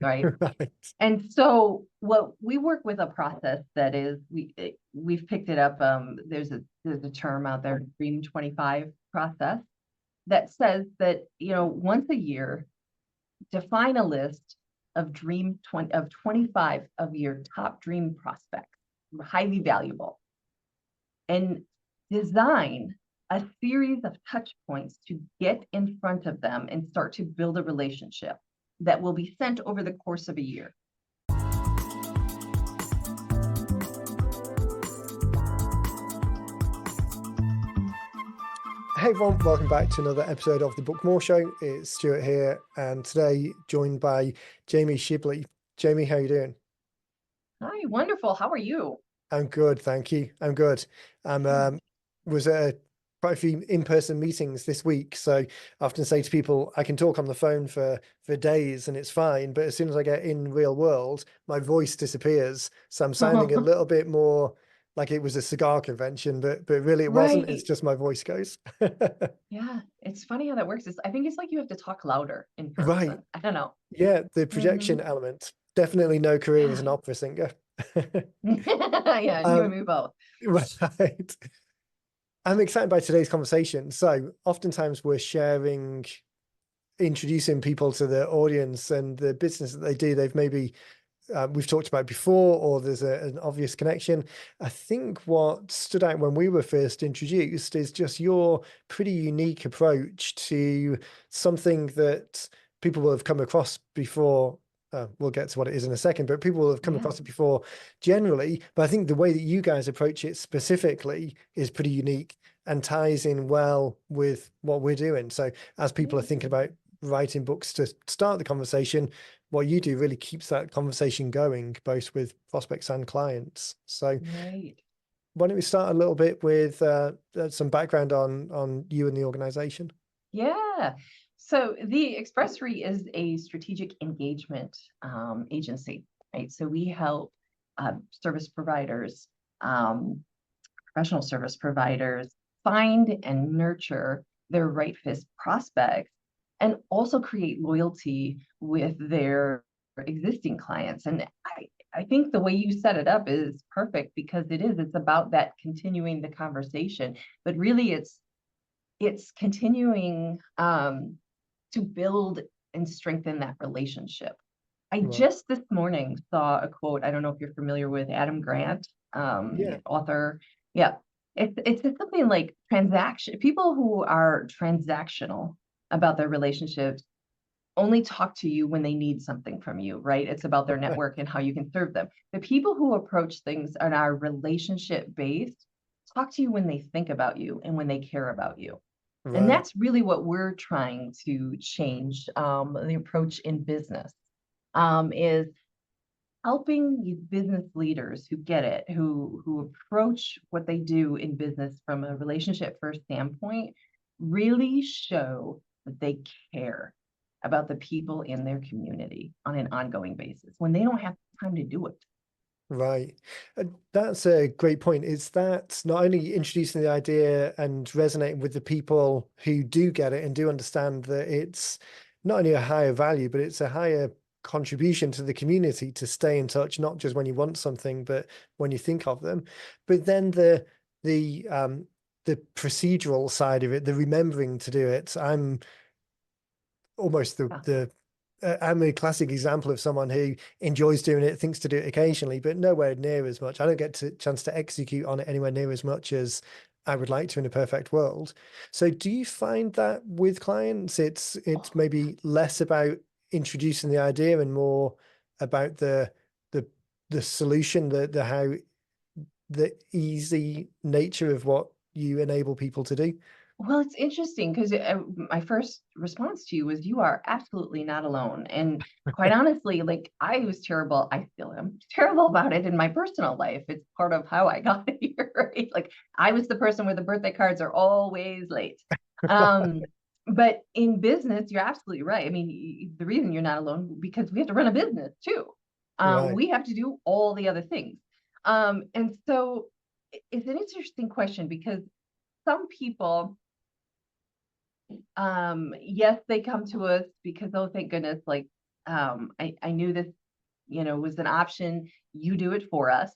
right? Right. And so what we work with a process that is we've picked it up. There's a term out there, Dream 25 process, that says that, once a year, define a list of 25 of your top dream prospects, highly valuable, and design a series of touch points to get in front of them and start to build a relationship that will be sent over the course of a year. Hey everyone, welcome back to another episode of the Book More Show. It's Stuart here, and today joined by Jamie Shibley. Jamie, how you doing? Hi, wonderful. How are you? I'm good, thank you. I'm good. I'm was at quite a few in-person meetings this week, so I often say to people, I can talk on the phone for days and it's fine, but as soon as I get in real world, my voice disappears. So I'm sounding a little bit more like it was a cigar convention, but really it wasn't. It's Right. just my voice goes. Yeah. It's funny how that works. I think it's like you have to talk louder in Right. person. I don't know. Yeah, the Hmm. projection element. Definitely no career as Yeah. an opera singer. Yeah, you and Um, me both. right. I'm excited by today's conversation. So, oftentimes we're sharing, introducing people to the audience and the business that they do. They've maybe we've talked about before, or there's an obvious connection. I think what stood out when we were first introduced is just your pretty unique approach to something that people will have come across before. We'll get to what it is in a second, but people will have come Yeah. across it before generally. But I think the way that you guys approach it specifically is pretty unique and ties in well with what we're doing. So as people are Yeah. thinking about writing books to start the conversation, what you do really keeps that conversation going, both with prospects and clients. So Right. why don't we start a little bit with some background on you and the organization? Yeah. So the Expressory is a strategic engagement agency, right? So we help service providers, um, professional service providers, find and nurture their right fit prospects and also create loyalty with their existing clients. And I think the way you set it up is perfect because it's about that continuing the conversation, but really it's continuing to build and strengthen that relationship. I Right. just this morning saw a quote. I don't know if you're familiar with Adam Grant, Yeah. author. Yeah. It's something like transaction. People who are transactional about their relationships only talk to you when they need something from you, right? It's about their network and how you can serve them. The people who approach things and are relationship based talk to you when they think about you and when they care about you. And Right. that's really what we're trying to change, the approach in business, is helping these business leaders who get it, who approach what they do in business from a relationship first standpoint, really show that they care about the people in their community on an ongoing basis when they don't have time to do it. Right. That's a great point. Is that not only introducing the idea and resonating with the people who do get it and do understand that it's not only a higher value, but it's a higher contribution to the community to stay in touch, not just when you want something, but when you think of them. But then the procedural side of it, the remembering to do it, I'm almost Yeah. I'm a classic example of someone who enjoys doing it, thinks to do it occasionally, but nowhere near as much. I don't get to chance to execute on it anywhere near as much as I would like to in a perfect world. So do you find that with clients, it's maybe less about introducing the idea and more about the the solution, the how the easy nature of what you enable people to do? Well, it's interesting because my first response to you was, "You are absolutely not alone." And quite honestly, like I was terrible. I still am terrible about it in my personal life. It's part of how I got here, right? Like I was the person where the birthday cards are always late. Um, but in business, you're absolutely right. I mean, the reason you're not alone because we have to run a business too. Right. We have to do all the other things. And so it's an interesting question because some people, yes, they come to us because, oh, thank goodness, like I knew this, was an option. You do it for us.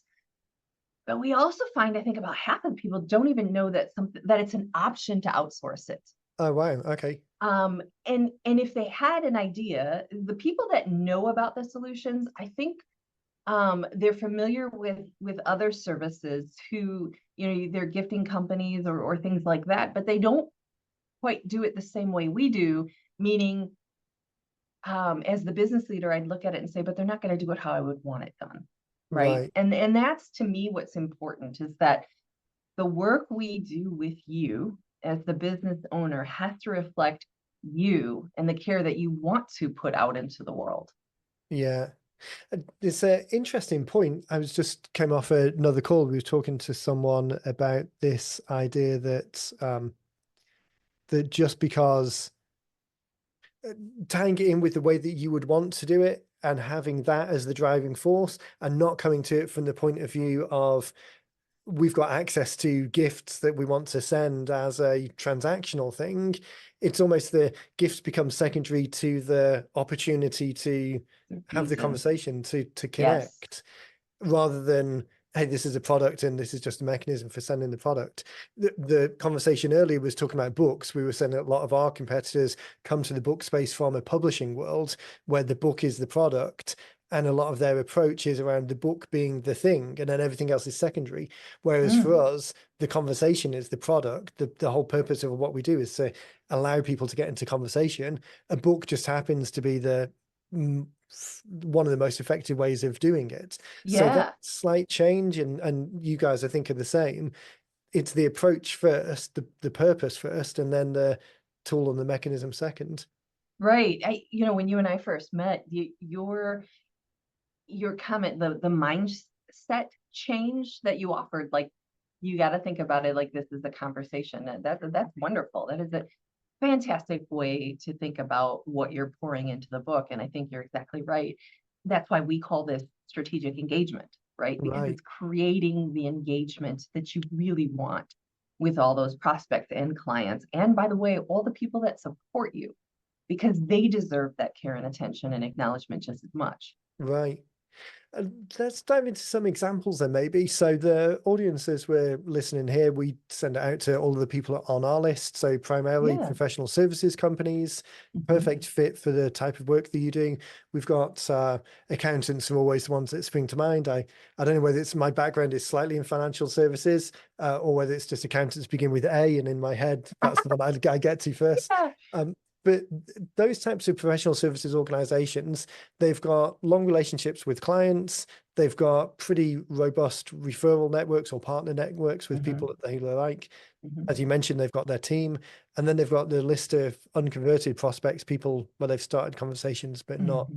But we also find, I think about half of the people don't even know that it's an option to outsource it. Oh, wow. Okay. And if they had an idea, the people that know about the solutions, I think they're familiar with other services who, they're gifting companies or things like that, but they don't quite do it the same way we do, meaning as the business leader, I'd look at it and say, but they're not going to do it how I would want it done. Right. Right. And that's, to me, what's important is that the work we do with you as the business owner has to reflect you and the care that you want to put out into the world. Yeah. It's an interesting point. I was just came off another call. We were talking to someone about this idea that that just because tying it in with the way that you would want to do it and having that as the driving force and not coming to it from the point of view of we've got access to gifts that we want to send as a transactional thing. It's almost the gifts become secondary to the opportunity to have the conversation, to Yes. connect, rather than, hey, this is a product and this is just a mechanism for sending the product. The conversation earlier was talking about books. We were saying that a lot of our competitors come to the book space from a publishing world where the book is the product. And a lot of their approach is around the book being the thing, and then everything else is secondary. Whereas for us, the conversation is the product. The whole purpose of what we do is to allow people to get into conversation. A book just happens to be the one of the most effective ways of doing it. So Yeah. that slight change, and you guys I think are the same. It's the approach first, the purpose first, and then the tool and the mechanism second. Right. When you and I first met, your comment, the mindset change that you offered, like, you got to think about it like this is a conversation. And that's wonderful. That is a fantastic way to think about what you're pouring into the book. And I think you're exactly right. That's why we call this strategic engagement, right? Because Right. it's creating the engagement that you really want with all those prospects and clients. And by the way, all the people that support you, because they deserve that care and attention and acknowledgement just as much. Right. Let's dive into some examples then, maybe. So the audiences we're listening here, we send it out to all of the people on our list. So primarily Yeah. professional services companies, perfect fit for the type of work that you're doing. We've got accountants are always the ones that spring to mind. I don't know whether it's my background is slightly in financial services or whether it's just accountants begin with A, and in my head, that's the one I get to first. Yeah. But those types of professional services organizations, they've got long relationships with clients. They've got pretty robust referral networks or partner networks with people that they like. As you mentioned, they've got their team, and then they've got the list of unconverted prospects, people where they've started conversations but not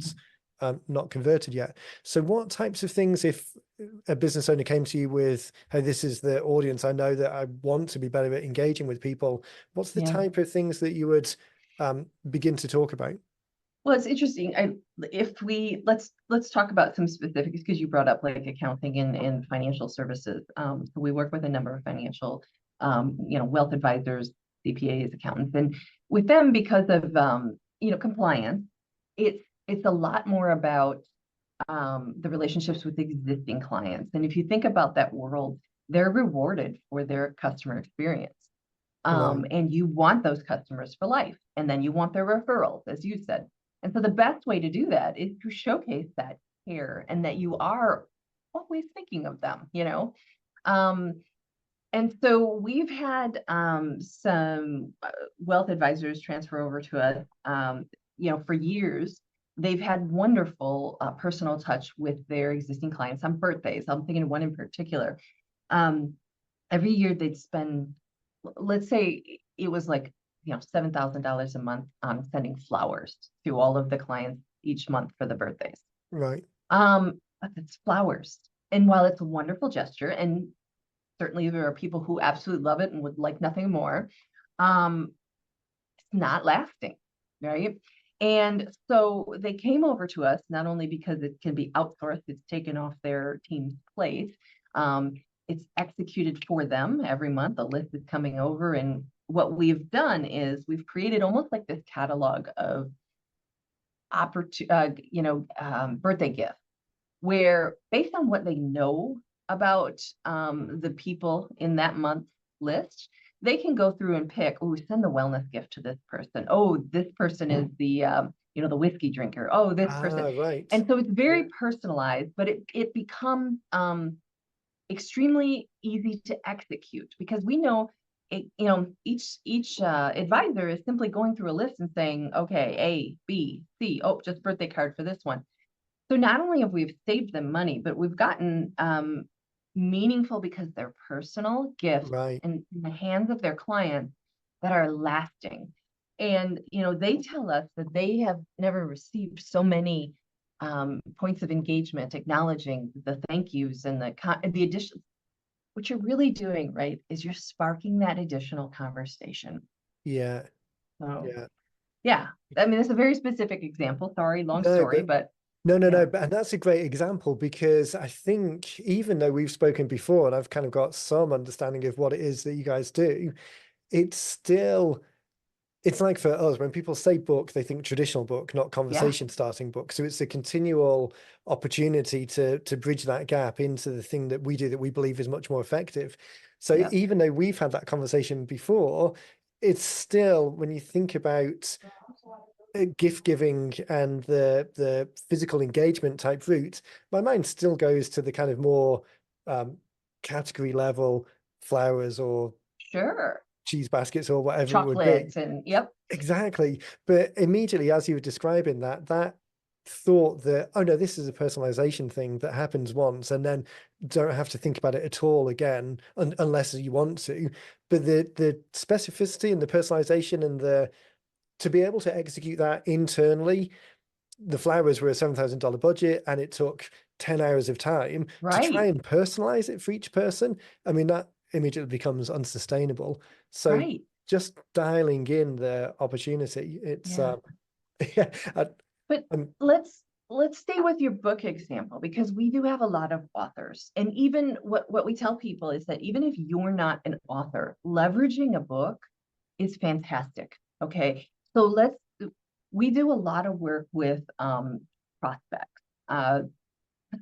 converted yet. So what types of things, if a business owner came to you with, hey, this is the audience, I know that I want to be better at engaging with people, what's the type of things that you would begin to talk about? Well, it's interesting. Let's talk about some specifics, because you brought up like accounting and financial services. So we work with a number of financial, wealth advisors, CPAs, accountants, and with them, because of compliance, it's a lot more about the relationships with existing clients. And if you think about that world, they're rewarded for their customer experience. Right. And you want those customers for life. And then you want their referrals, as you said. And so the best way to do that is to showcase that care and that you are always thinking of them, and so we've had some wealth advisors transfer over to us, for years. They've had wonderful personal touch with their existing clients on birthdays. I'm thinking of one in particular. Every year they'd spend, let's say it was like, $7,000 a month on sending flowers to all of the clients each month for the birthdays. Right. But it's flowers. And while it's a wonderful gesture, and certainly there are people who absolutely love it and would like nothing more, it's not lasting, right? And so they came over to us, not only because it can be outsourced, it's taken off their team's plate. It's executed for them every month. A list is coming over, and what we've done is we've created almost like this catalog of birthday gift, where based on what they know about the people in that month's list, they can go through and pick, oh, send the wellness gift to this person. Oh, this person is the the whiskey drinker. Oh, this person. Right. And so it's very Yeah. personalized, but it becomes extremely easy to execute, because we know each advisor is simply going through a list and saying, okay, A, B, C, oh, just birthday card for this one. So not only have we saved them money, but we've gotten meaningful, because they're personal gifts Right. in the hands of their clients that are lasting. And they tell us that they have never received so many points of engagement acknowledging the thank yous and the addition. What you're really doing, right, is you're sparking that additional conversation. Yeah. So Yeah. yeah, I mean, it's a very specific example. Sorry, long No, story, but but no, yeah, but and that's a great example, because I think even though we've spoken before and I've kind of got some understanding of what it is that you guys do, it's still, it's like for us, when people say book, they think traditional book, not yeah, conversation starting book. So it's a continual opportunity to bridge that gap into the thing that we do that we believe is much more effective. So yeah, even though we've had that conversation before, it's still, when you think about gift giving and the physical engagement type route, my mind still goes to the kind of more um, category level flowers or sure. cheese baskets or whatever it would be. Chocolates and yep, Exactly. But immediately, as you were describing that thought that, oh no, this is a personalization thing that happens once and then don't have to think about it at all again, unless you want to. But the specificity and the personalization and the to be able to execute that internally, the flowers were a $7,000 budget and it took 10 hours of time to try right, and personalize it for each person. I mean, that immediately becomes unsustainable. So right. just dialing in the opportunity, it's Yeah. yeah, But I'm let's stay with your book example, because we do have a lot of authors. And even what we tell people is that even if you're not an author, leveraging a book is fantastic. Okay. So we do a lot of work with prospects.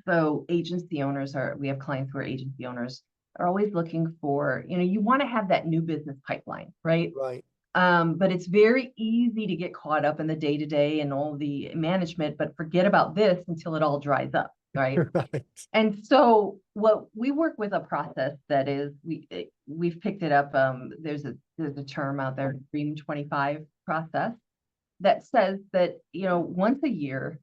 So agency owners we have clients who are agency owners, are always looking for, you want to have that new business pipeline, right? right. But it's very easy to get caught up in the day-to-day and all the management, but forget about this until it all dries up, right? Right. And so what we work with a process that is, we've picked it up. There's a term out there, Dream 25 process, that says that, once a year,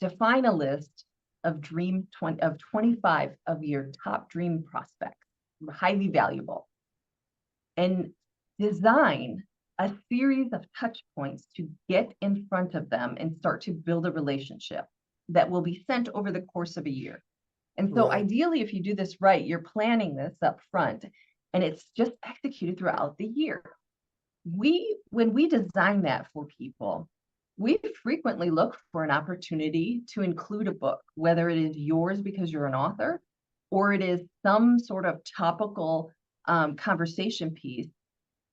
define a list of 25 of your top dream prospects, highly valuable, and design a series of touch points to get in front of them and start to build a relationship that will be sent over the course of a year. And so Right. ideally, if you do this right, you're planning this up front and it's just executed throughout the year. When we design that for people, we frequently look for an opportunity to include a book, whether it is yours because you're an author, or it is some sort of topical conversation piece.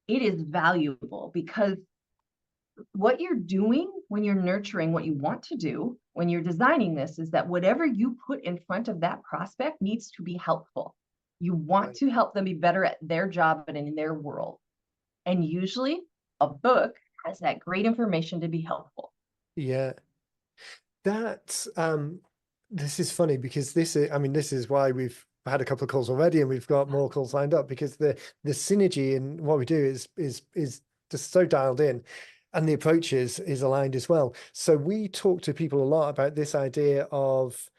It is valuable, because what you're doing when you're nurturing what you want to do, when you're designing this, is that whatever you put in front of that prospect needs to be helpful. You want Right. to help them be better at their job and in their world. And usually a book has that great information to be helpful. Yeah. That's this is funny because this is, I mean, this is why we've had a couple of calls already and we've got more calls lined up, because the synergy in what we do is just so dialed in, and the approach is aligned as well. So we talk to people a lot about this idea of,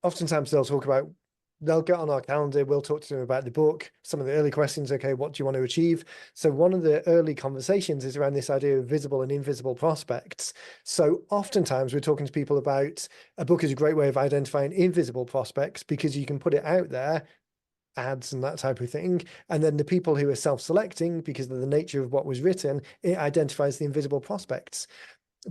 oftentimes they'll get on our calendar, we'll talk to them about the book, some of the early questions, okay, what do you want to achieve? So one of the early conversations is around this idea of visible and invisible prospects. So oftentimes we're talking to people about a book is a great way of identifying invisible prospects, because you can put it out there, ads and that type of thing. And then the people who are self-selecting, because of the nature of what was written, it identifies the invisible prospects.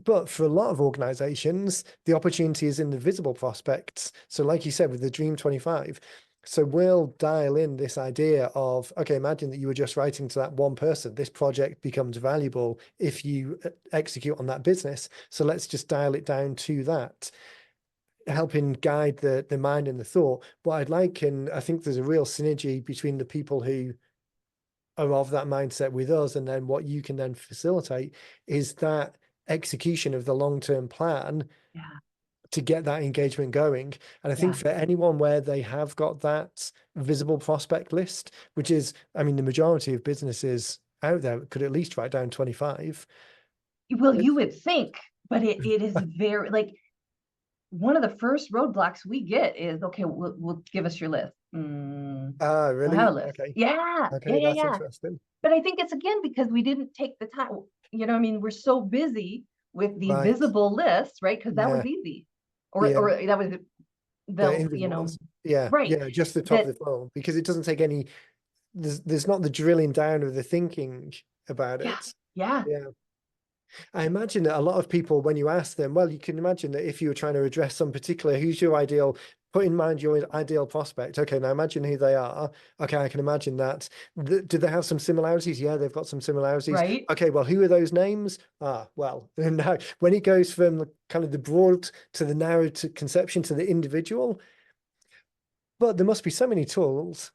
But for a lot of organizations, the opportunity is in the visible prospects. So like you said, with the Dream 25, So we'll dial in this idea of, okay, imagine that you were just writing to that one person. This project becomes valuable if you execute on that business. So let's just dial it down to that, helping guide the mind and the thought. What I'd like, and I think there's a real synergy between the people who are of that mindset with us, and then what you can then facilitate is that execution of the long-term plan Yeah. to get that engagement going. And I think Yeah. for anyone where they have got that visible prospect list, which is, I mean, the majority of businesses out there could at least write down 25. Well, you would think, but it is very like one of the first roadblocks we get is, okay, we'll give us your list. Ah, We'll have a really? list. Okay. Yeah, yeah, Okay, yeah, that's yeah. interesting. But I think it's again because we didn't take the time. I mean, we're so busy with the Right. visible lists, right? Because that Yeah. was easy, Yeah. or that was The the, invisible ones. Yeah. right. Yeah. Just the top of That, the funnel, because it doesn't take any, there's not the drilling down of the thinking about yeah, it. yeah, Yeah. I imagine that a lot of people, when you ask them, well, you can imagine that if you were trying to address some particular, who's your ideal, put in mind your ideal prospect. Okay, now imagine who they are. Okay, I can imagine that. Do they have some similarities? Yeah, they've got some similarities. right. Okay, well, who are those names? Ah, well, now when it goes from kind of the broad to the narrow to conception to the individual, but there must be so many tools.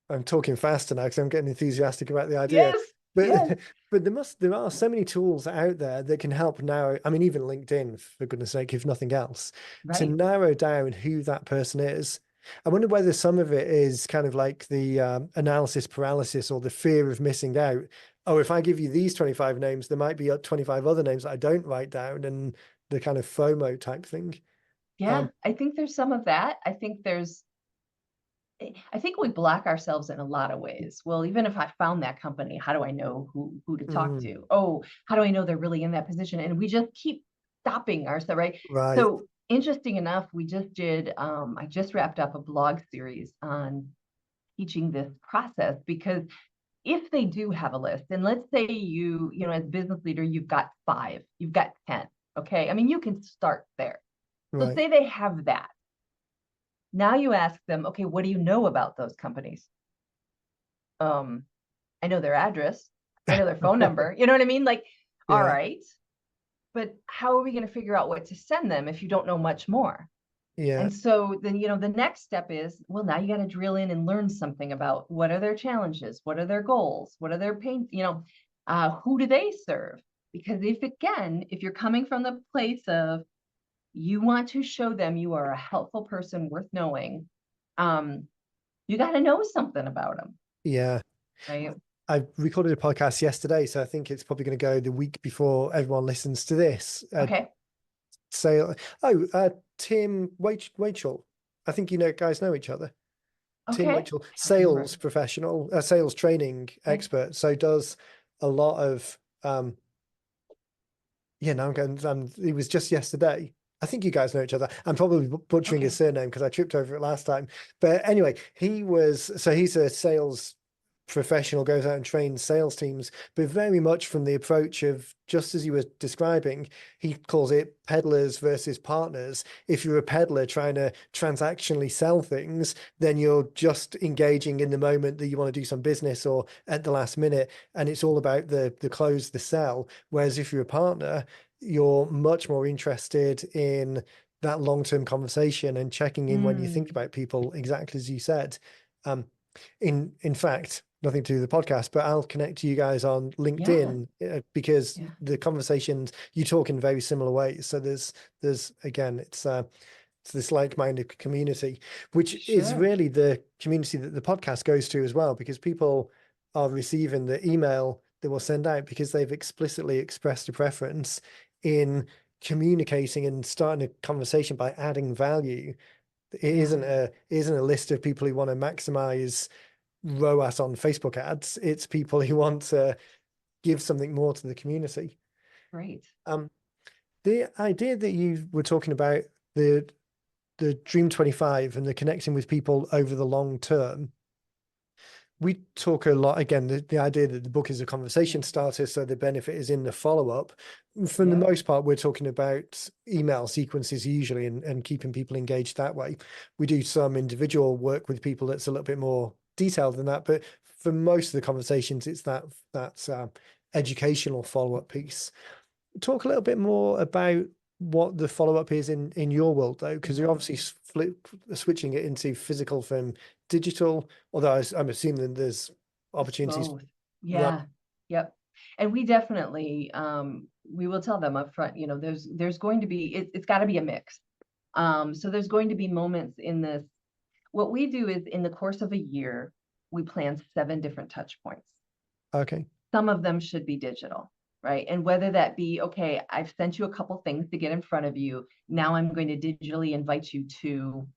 I'm talking faster now because I'm getting enthusiastic about the idea. Yes, yes, But but there are so many tools out there that can help narrow, I mean, even LinkedIn, for goodness sake, if nothing else, to right. narrow down who that person is. I wonder whether some of it is kind of like the analysis paralysis or the fear of missing out. Oh, if I give you these 25 names, there might be 25 other names that I don't write down, and the kind of FOMO type thing. Yeah, Um, I think there's some of that. I think we block ourselves in a lot of ways. Well, even if I found that company, how do I know who to talk mm, to? Oh, how do I know they're really in that position? And we just keep stopping ourselves, right? right. So interesting enough, we just did I just wrapped up a blog series on teaching this process because if they do have a list, and let's say as business leader, you've got 5, you've got 10, okay? I mean, you can start there. So Right. say they have that. Now you ask them, okay, what do you know about those companies? Um, I know their address. I know their phone number. You know what I mean? Like, all Yeah. right, but how are we going to figure out what to send them if you don't know much more? Yeah. And so then, the next step is, well, now you got to drill in and learn something about what are their challenges? What are their goals? What are their pains? Who do they serve? Because if you're coming from the place of you want to show them you are a helpful person worth knowing, um, you got to know something about them, Yeah. right? I recorded a podcast yesterday, so I think it's probably going to go the week before everyone listens to this. Okay. Sale. Tim Waichel. I think guys know each other. Tim Okay. Waichel, I don't remember. sales professional, sales training Okay. expert. So does a lot of yeah. Now I'm going. It was just yesterday. I think you guys know each other. I'm probably butchering his Okay. surname because I tripped over it last time. But anyway, he's a sales professional, goes out and trains sales teams, but very much from the approach of, just as you were describing, he calls it peddlers versus partners. If you're a peddler trying to transactionally sell things, then you're just engaging in the moment that you want to do some business or at the last minute, and it's all about the close, the sell. Whereas if you're a partner, you're much more interested in that long-term conversation and checking in when you think Mm, about people, exactly as you said. Um, in fact, nothing to do with the podcast, but I'll connect you guys on yeah. LinkedIn because Yeah. the conversations you talk in very similar ways. So there's again, it's this like-minded community, which is Sure. really the community that the podcast goes to as well, because people are receiving the email that we'll send out because they've explicitly expressed a preference in communicating and starting a conversation by adding value. It Yeah. isn't a list of people who want to maximize ROAS on Facebook ads. It's people who want to give something more to the community. Great. Um, the idea that you were talking about, the Dream 25 and the connecting with people over the long term, we talk a lot, again, the idea that the book is a conversation starter, so the benefit is in the follow-up. For the Yeah. most part, we're talking about email sequences usually, and keeping people engaged that way. We do some individual work with people that's a little bit more detailed than that, but for most of the conversations, it's that educational follow-up piece. Talk a little bit more about what the follow-up is in your world, though, because you're obviously switching it into physical from digital, although I'm assuming there's opportunities. Both. Right. Yeah. Yep. And we definitely, we will tell them up front, there's going to be, it's got to be a mix. So there's going to be moments in this. What we do is in the course of a year, we plan 7 different touch points. Okay. Some of them should be digital, right? And whether that be, okay, I've sent you a couple things to get in front of you. Now I'm going to digitally invite you to,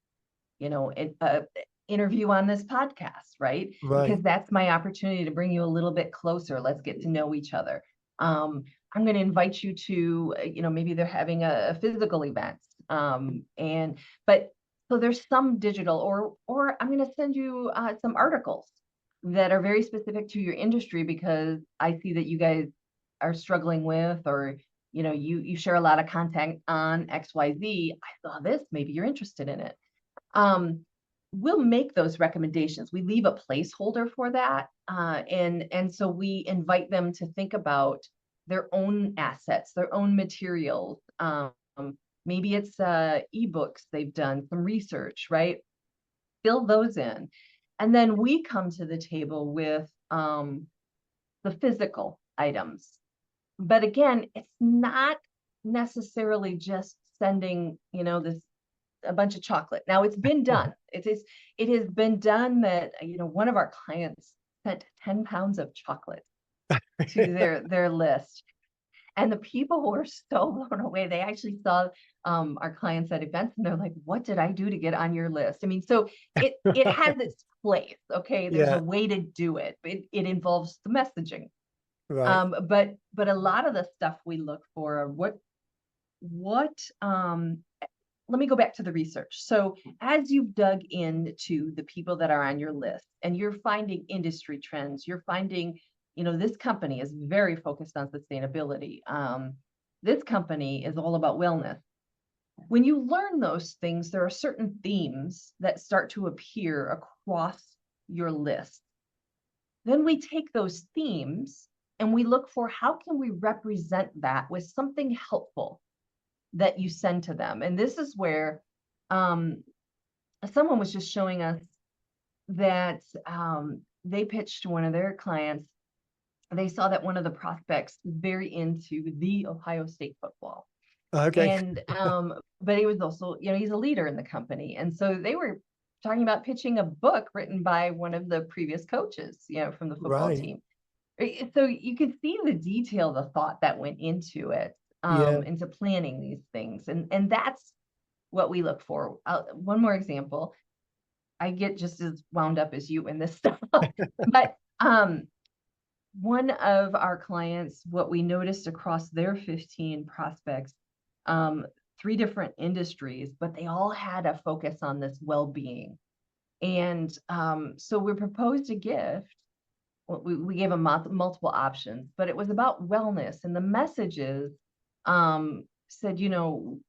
interview on this podcast, right? Right. Because that's my opportunity to bring you a little bit closer. Let's get to know each other. I'm going to invite you to, maybe they're having a physical event. But so there's some digital, or I'm going to send you some articles that are very specific to your industry, because I see that you guys are struggling with, or you share a lot of content on XYZ. I saw this, maybe you're interested in it. We'll make those recommendations. We leave a placeholder for that. And so we invite them to think about their own assets, their own materials. Maybe it's ebooks they've done, some research, right? Fill those in. And then we come to the table with the physical items. But again, it's not necessarily just sending, a bunch of chocolate. Now it's been done. It has been done that, one of our clients sent 10 pounds of chocolate to their list. And the people were so blown away. They actually saw our clients at events, and they're like, what did I do to get on your list? I mean, so it has its place. Okay. There's a Yeah. way to do it. It involves the messaging. Right. But a lot of the stuff we look for, let me go back to the research. So as you've dug into the people that are on your list, and you're finding industry trends, you're finding, this company is very focused on sustainability. This company is all about wellness. When you learn those things, there are certain themes that start to appear across your list. Then we take those themes and we look for, how can we represent that with something helpful that you send to them. And this is where someone was just showing us that they pitched to one of their clients. They saw that one of the prospects was very into the Ohio State football. Okay. And but he was also, he's a leader in the company. And so they were talking about pitching a book written by one of the previous coaches, from the football Right. team. So you could see the detail, the thought that went into it, Yeah. into planning these things. And that's what we look for. One more example. I get just as wound up as you in this stuff. But one of our clients, what we noticed across their 15 prospects, 3 different industries, but they all had a focus on this well-being. And so we proposed a gift. We gave them multiple options, but it was about wellness, and the messages said,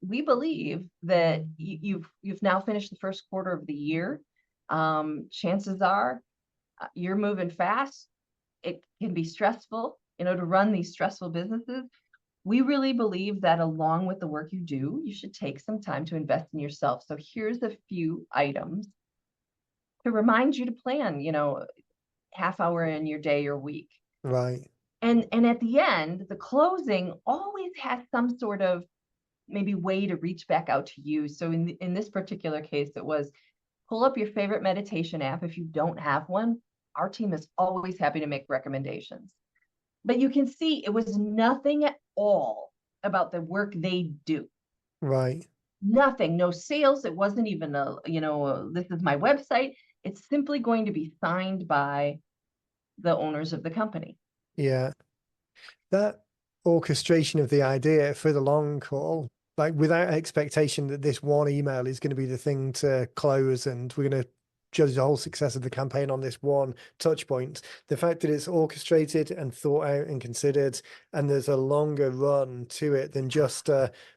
we believe that you've now finished the first quarter of the year. Chances are you're moving fast. It can be stressful, to run these stressful businesses. We really believe that along with the work you do, you should take some time to invest in yourself. So here's a few items to remind you to plan, half hour in your day or week. Right. And at the end, the closing always has some sort of maybe way to reach back out to you. So in this particular case, it was, pull up your favorite meditation app. If you don't have one, our team is always happy to make recommendations. But you can see it was nothing at all about the work they do. Right. Nothing, no sales. It wasn't even this is my website. It's simply going to be signed by the owners of the company. Yeah. That orchestration of the idea for the long haul, like without expectation that this one email is going to be the thing to close, and we're going to judge the whole success of the campaign on this one touch point. The fact that it's orchestrated and thought out and considered, and there's a longer run to it than just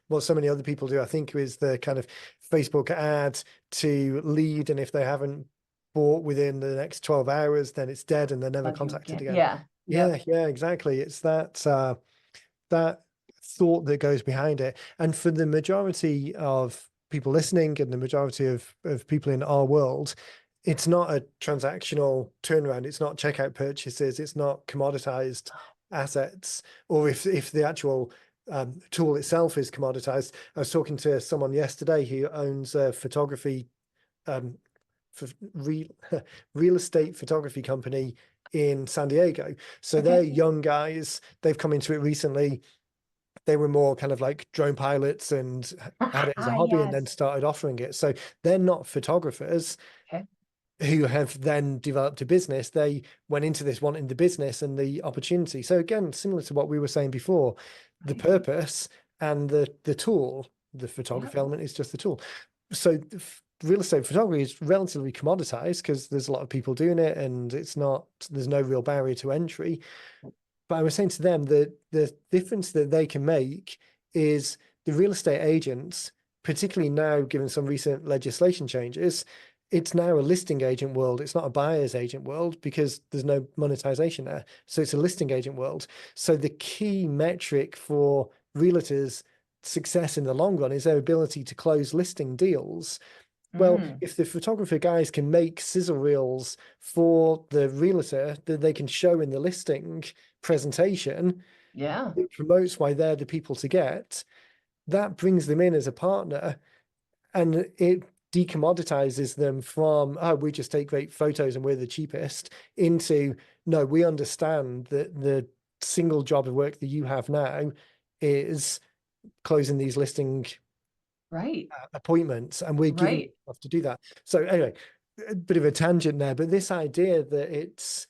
what so many other people do, I think, is the kind of Facebook ad to lead, and if they haven't bought within the next 12 hours, then it's dead and they're never Bug you contacted again. Yeah. Yep. Yeah, exactly. It's that thought that goes behind it. And for the majority of people listening and the majority of people in our world, it's not a transactional turnaround. It's not checkout purchases. It's not commoditized assets. Or if the actual tool itself is commoditized. I was talking to someone yesterday who owns a photography, for real estate photography company in San Diego. So Okay. they're young guys. They've come into it recently. They were more kind of like drone pilots and had it as a hobby and then Yes. started offering it. So they're not photographers Okay. who have then developed a business. They went into this wanting the business and the opportunity. So again, similar to what we were saying before, the Right. purpose and the tool, the photography Yep. element is just the tool. So real estate photography is relatively commoditized because there's a lot of people doing it and there's no real barrier to entry. But I was saying to them that the difference that they can make is the real estate agents, particularly now, given some recent legislation changes, it's now a listing agent world. It's not a buyer's agent world because there's no monetization there. So it's a listing agent world. So the key metric for realtors' success in the long run is their ability to close listing deals. Well, Mm. if the photographer guys can make sizzle reels for the realtor that they can show in the listing presentation, Yeah. it promotes why they're the people to get. That brings them in as a partner and it decommoditizes them from, oh, we just take great photos and we're the cheapest, into, no, we understand that the single job of work that you have now is closing these listing Right. appointments and we're giving you Right. stuff to do that. So anyway, a bit of a tangent there, but this idea that it's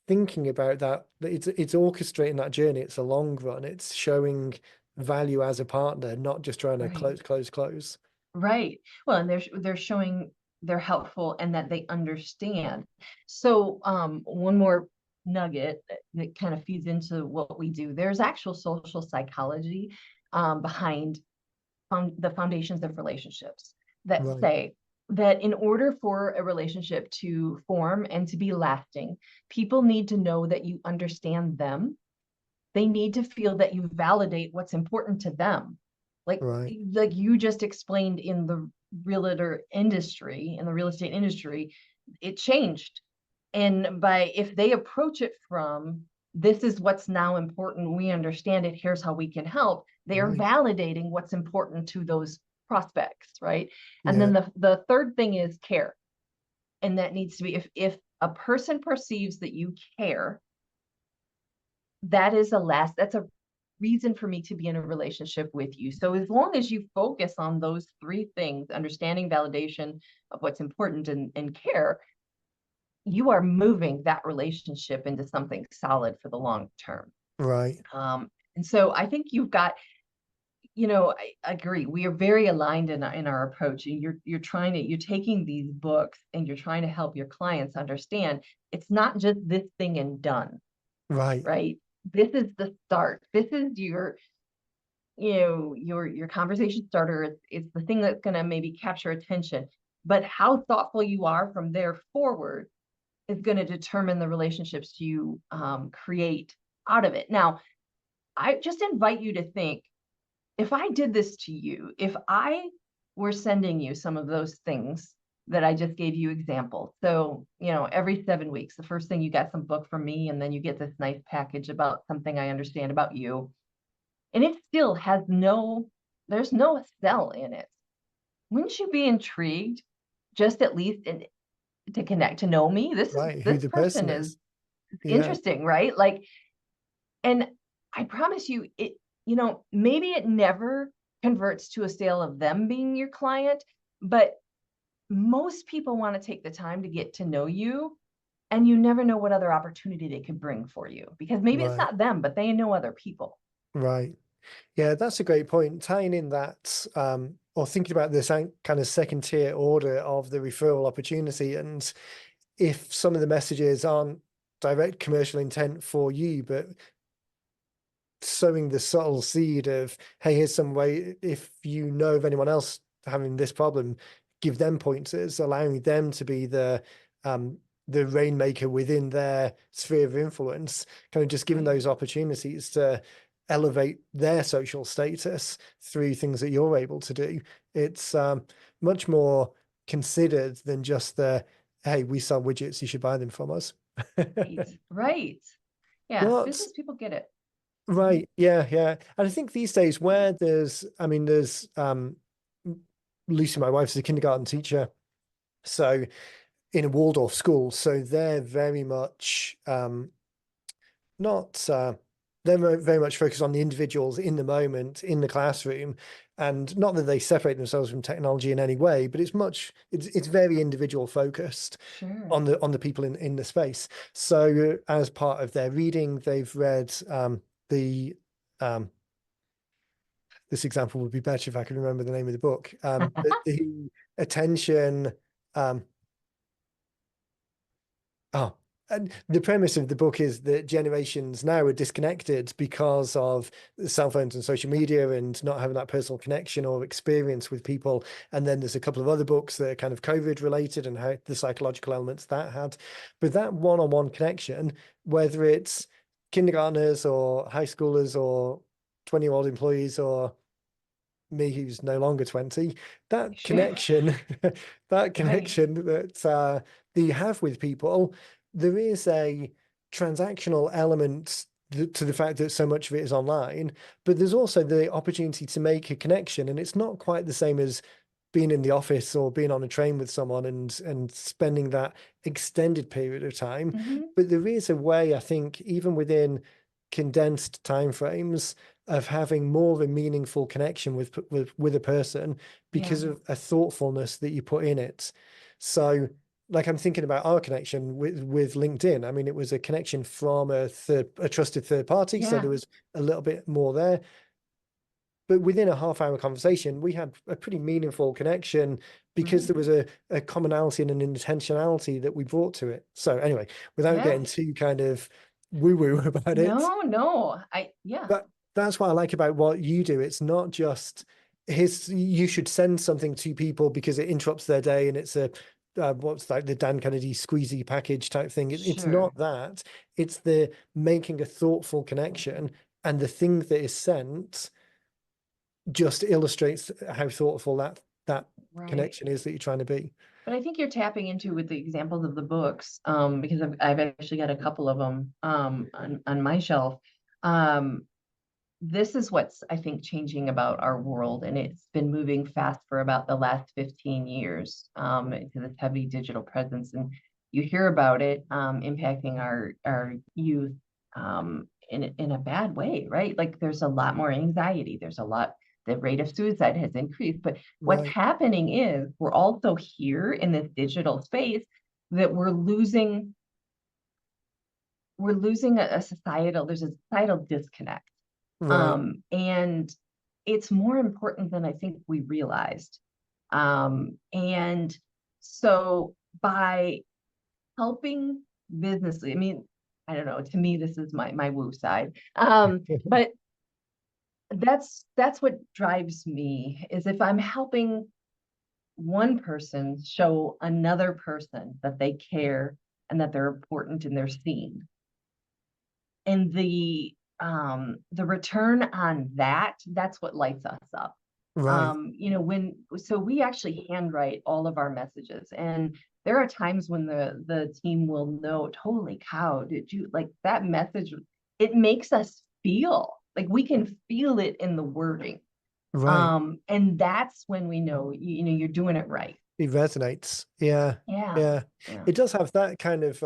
thinking about that it's orchestrating that journey. It's a long run. It's showing value as a partner, not just trying to Right. close. Right. Well, and they're showing they're helpful and that they understand. So one more nugget that kind of feeds into what we do. There's actual social psychology behind the foundations of relationships that Right, say that in order for a relationship to form and to be lasting, people need to know that you understand them. They need to feel that you validate what's important to them. Like, right, like you just explained in the realtor industry, in the real estate industry, it changed. And by if they approach it from this is what's now important, we understand it, here's how we can help, they are right. validating what's important to those prospects, right? And Yeah, then the third thing is care. And that needs to be if a person perceives that you care, that's a reason for me to be in a relationship with you. So as long as you focus on those three things, understanding, validation of what's important, and care, you are moving that relationship into something solid for the long term. right, And so I think you've got, I agree. We are very aligned in our approach. And you're taking these books and you're trying to help your clients understand it's not just this thing and done, right, right? This is the start. This is your conversation starter. It's the thing that's going to maybe capture attention. But how thoughtful you are from there forward is going to determine the relationships you create out of it. Now, I just invite you to think, if I did this to you, if I were sending you some of those things that I just gave you examples. So, every 7 weeks, the first thing you get some book from me, and then you get this nice package about something I understand about you. And it still there's no sell in it. Wouldn't you be intrigued just at least to connect, to know me? right. Who This the person person is is. Yeah, interesting, right? Like, and I promise you, maybe it never converts to a sale of them being your client, but most people want to take the time to get to know you, and you never know what other opportunity they could bring for you, because maybe it's right, not them, but they know other people. right. Yeah, that's a great point. Tying in that or thinking about this kind of second tier order of the referral opportunity. And if some of the messages aren't direct commercial intent for you, but sowing the subtle seed of, hey, here's some way, if you know of anyone else having this problem, give them pointers, allowing them to be the rainmaker within their sphere of influence, kind of just giving Right. those opportunities to elevate their social status through things that you're able to do. It's much more considered than just the, hey, we sell widgets, you should buy them from us. Right. Right. Yeah. But Business people get it. Mhm. right, yeah, yeah. And I think these days where there's, I mean, there's Lucy, my wife's a kindergarten teacher, so in a Waldorf school, so they're very much not they're very much focused on the individuals in the moment in the classroom, and not that they separate themselves from technology in any way, but it's very individual focused Sure. on the people in the space. So as part of their reading, they've read the um this example would be better if I could remember the name of the book. But the attention um Oh, and the premise of the book is that generations now are disconnected because of cell phones and social media and not having that personal connection or experience with people. And then there's a couple of other books that are kind of COVID related and how the psychological elements that had. But that one-on-one connection, whether it's kindergartners or high schoolers or 20-year-old employees or me who's no longer 20, that Sure. connection, that Right. connection that you have with people, there is a transactional element to the fact that so much of it is online, but there's also the opportunity to make a connection, and it's not quite the same as being in the office or being on a train with someone and spending that extended period of time. Hmm. But there is a way, I think, even within condensed timeframes, of having more of a meaningful connection with a person Yeah. because of a thoughtfulness that you put in it. So, like I'm thinking about our connection with LinkedIn. I mean, it was a connection from a trusted third party, so Yeah. there was a little bit more there. But within a half-hour conversation, we had a pretty meaningful connection because Right. there was a commonality and an intentionality that we brought to it. So anyway, without Yeah. getting too kind of woo-woo about it, No, no. Yeah. but that's what I like about what you do. It's not just you should send something to people because it interrupts their day and it's a what's like the Dan Kennedy squeezy package type thing. It's Sure. not that. It's the making a thoughtful connection, and the thing that is sent just illustrates how thoughtful that Right. connection is that you're trying to be. But I think you're tapping into with the examples of the books, because I've actually got a couple of them on my shelf. Um, this is what's, I think, changing about our world, and it's been moving fast for about the last 15 years, into this heavy digital presence. And you hear about it impacting our youth in a bad way, right? Like there's a lot more anxiety. The rate of suicide has increased. But what's Right, happening is we're also here in this digital space that we're losing there's a societal disconnect, right, and it's more important than I think we realized. And so by helping business, I mean, I don't know, to me, this is my woo side. But that's what drives me is if I'm helping one person show another person that they care and that they're important and they're seen. And the return on that's what lights us up. right, When so we actually handwrite all of our messages, and there are times when the team will note, holy cow, did you like that message? It makes us feel like we can feel it in the wording. right. And that's when we know you're doing it right. It resonates. Yeah, Yeah. yeah. Yeah. It does have that kind of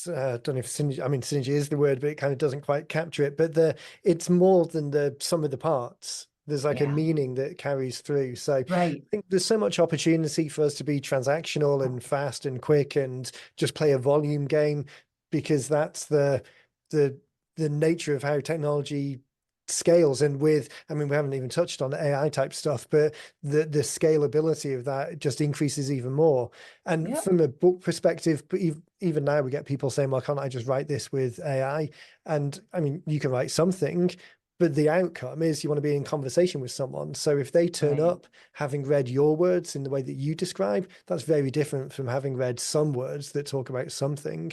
don't know if synergy, I mean synergy is the word, but it kind of doesn't quite capture it. But it's more than the sum of the parts. There's like a Yeah. meaning that carries through. So I Right. think there's so much opportunity for us to be transactional and fast and quick and just play a volume game, because that's the the nature of how technology scales. And with, I mean, we haven't even touched on AI type stuff, but the scalability of that just increases even more. And Yep. from a book perspective, but even now we get people saying, well, can't I just write this with AI? And I mean, you can write something, but the outcome is you want to be in conversation with someone. So if they turn Right. up having read your words in the way that you describe, that's very different from having read some words that talk about something.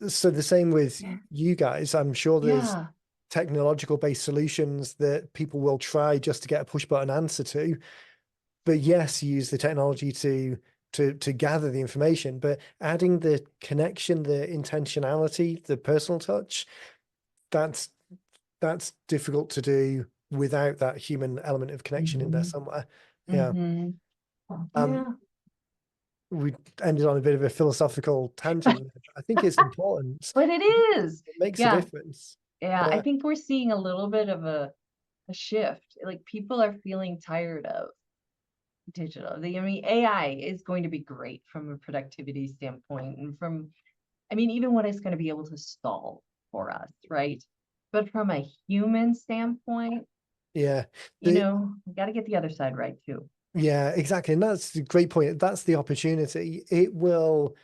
So the same with Yeah. you guys. I'm sure there's Yeah. technological based solutions that people will try just to get a push button answer to. But yes, use the technology to gather the information, but adding the connection, the intentionality, the personal touch, that's difficult to do without that human element of connection in there Hmm. somewhere. Yeah. Hmm. Um, Yeah. we ended on a bit of a philosophical tangent. I think it's important. But it is. It makes a Yeah. difference. Yeah. I Yeah. think we're seeing a little bit of a shift. Like people are feeling tired of digital. I mean, AI is going to be great from a productivity standpoint and from, I mean, even what it's going to be able to solve for us, right? But from a human standpoint, Yeah. you The know, we got to get the other side right too. Yeah, exactly. And that's a great point. That's the opportunity. It will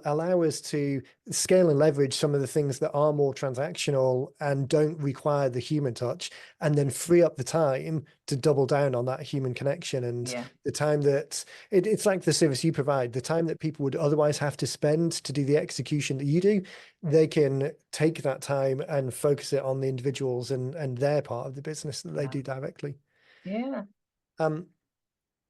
allow us to scale and leverage some of the things that are more transactional and don't require the human touch, and then free up the time to double down on that human connection. And Yeah. the time that it's like the service you provide, the time that people would otherwise have to spend to do the execution that you do, they can take that time and focus it on the individuals and their part of the business that they Yeah. do directly. Yeah. Um,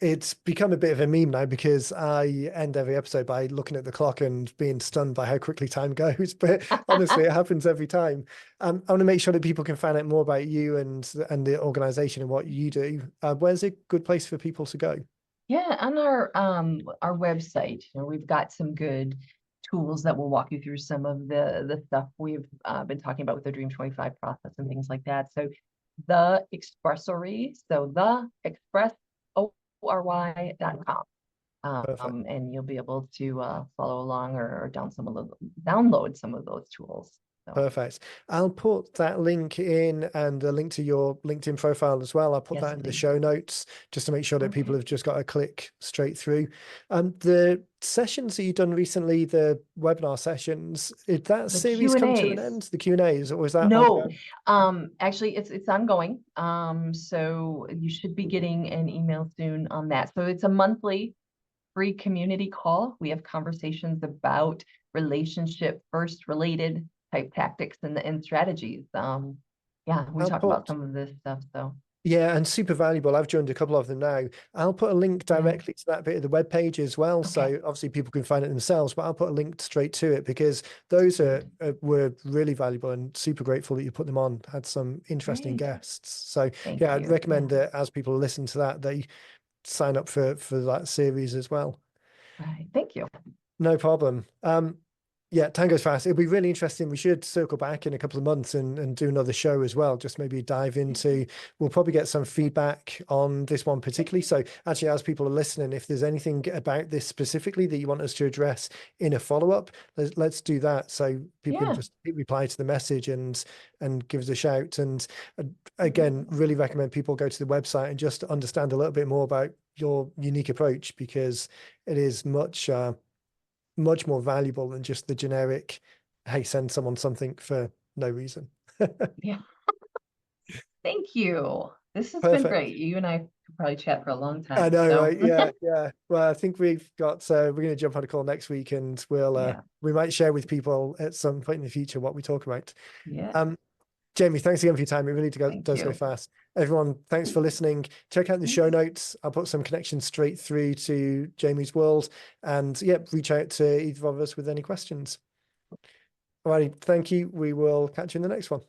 it's become a bit of a meme now because I end every episode by looking at the clock and being stunned by how quickly time goes. But honestly, it happens every time. I want to make sure that people can find out more about you and the organization and what you do. Where's a good place for people to go? Yeah, on our website, you know, we've got some good tools that will walk you through some of the stuff we've been talking about with the Dream 25 process and things like that. So the Expressory, so the express ory.com. Perfect. And you'll be able to follow along or download some of those tools. So Perfect. I'll put that link in and a link to your LinkedIn profile as well. I'll put yes, that in the please. show notes just to make sure that people Okay. have just got to click straight through. The sessions that you've done recently, the webinar sessions, did that The series come to an Q&As. end? The Q&As, or was that No, ongoing? actually it's ongoing. So you should be getting an email soon on that. So it's a monthly free community call. We have conversations about relationship first related type tactics and strategies. Yeah, we I'll talk about put some of this stuff. So Yeah, and super valuable. I've joined a couple of them now. I'll put a link yeah, directly to that bit of the web page as well. okay, So obviously people can find it themselves, but I'll put a link straight to it because those great, were really valuable and super grateful that you put them on. Had some interesting great. guests. So Thank yeah, I'd you. Yeah, recommend that as people listen to that, they sign up for that series as well. right. Thank you. No problem. Yeah, time goes fast. It'll be really interesting. We should circle back in a couple of months and do another show as well. Just maybe dive into, we'll probably get some feedback on this one particularly. So actually, as people are listening, if there's anything about this specifically that you want us to address in a follow-up, let's do that. So people can Yeah. just reply to the message and give us a shout. And again, really recommend people go to the website and just understand a little bit more about your unique approach because it is much more valuable than just the generic, hey, send someone something for no reason. Yeah. Thank you. This has been Perfect. great. You and I could probably chat for a long I time. know, So right? Yeah, yeah. Well, I think we've got we're going to jump on a call next week and yeah, we might share with people at some point in the future what we talk about. yeah. Um, Jamie, thanks again for your time. It really Thank does go you. fast. Everyone, thanks for listening. Check out the show notes. I'll put some connections straight through to Jamie's world and yeah, reach out to either of us with any questions. Alrighty, thank you. We will catch you in the next one.